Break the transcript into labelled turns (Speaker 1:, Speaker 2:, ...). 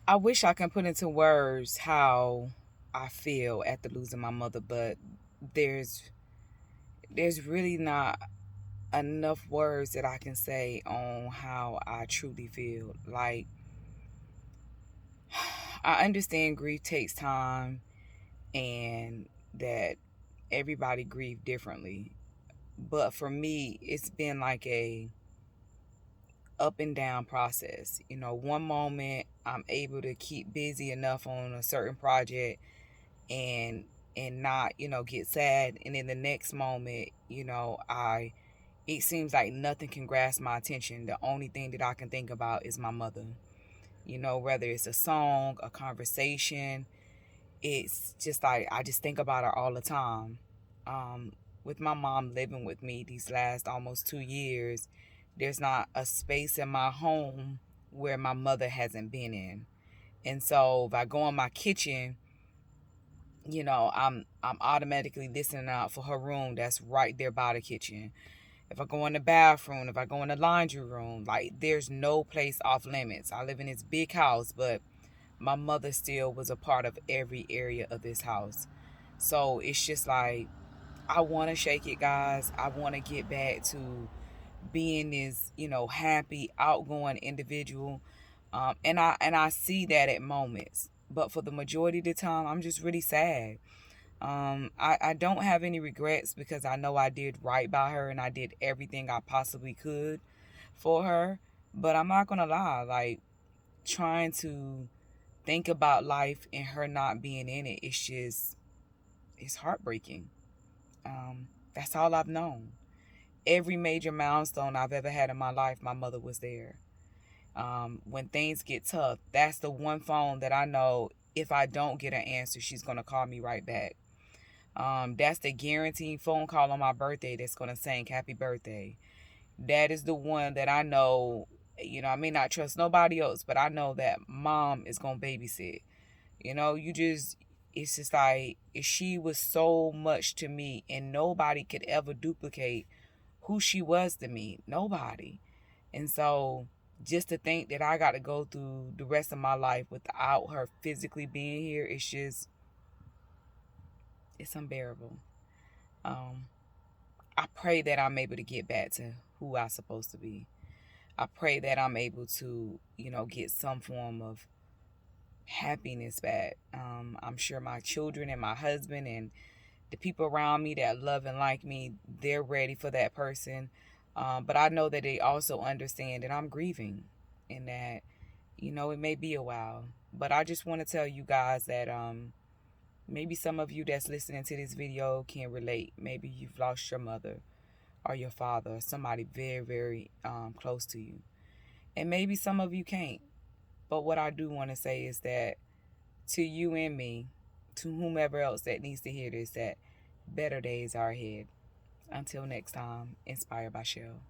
Speaker 1: I wish I can put into words how I feel after losing my mother, but there's there's really not enough words that I can say on how I truly feel. Like, I understand grief takes time and that everybody grieve differently. But for me, it's been like a up and down process. One moment I'm able to keep busy enough on a certain project and not, get sad, and in the next moment, I it seems like nothing can grasp my attention. The only thing that I can think about is my mother. Whether it's a song, a conversation, it's just like I just think about her all the time. Um, with my mom living with me these last almost 2 years, there's not a space in my home where my mother hasn't been in. And so if I go in my kitchen, I'm automatically listening out for her room that's right there by the kitchen. If I go in the bathroom, if I go in the laundry room, like there's no place off limits. I live in this big house, but my mother still was a part of every area of this house. So it's just like I want to shake it, guys. I want to get back to being this, happy, outgoing individual. And I see that at moments, but for the majority of the time, I'm just really sad. I don't have any regrets because I know I did right by her and I did everything I possibly could for her. But I'm not gonna lie, like trying to think about life and her not being in it, it's heartbreaking. That's all I've known. Every major milestone I've ever had in my life, my mother was there. When things get tough, that's the one phone that I know if I don't get an answer, she's gonna call me right back. That's the guaranteed phone call on my birthday that's gonna sing happy birthday. That is the one that I know, I may not trust nobody else, but I know that mom is gonna babysit. It's just like she was so much to me, and nobody could ever duplicate who she was to me. Nobody. And so just to think that I got to go through the rest of my life without her physically being here, it's unbearable. Um, I pray that I'm able to get back to who I'm supposed to be. I pray that I'm able to, get some form of happiness back. I'm sure my children and my husband and the people around me that love and like me, they're ready for that person. But I know that they also understand that I'm grieving and that, it may be a while. But I just want to tell you guys that maybe some of you that's listening to this video can relate. Maybe you've lost your mother or your father or somebody very, very close to you. And maybe some of you can't. But what I do want to say is that to you and me, to whomever else that needs to hear this, that better days are ahead. Until next time, inspired by Shell.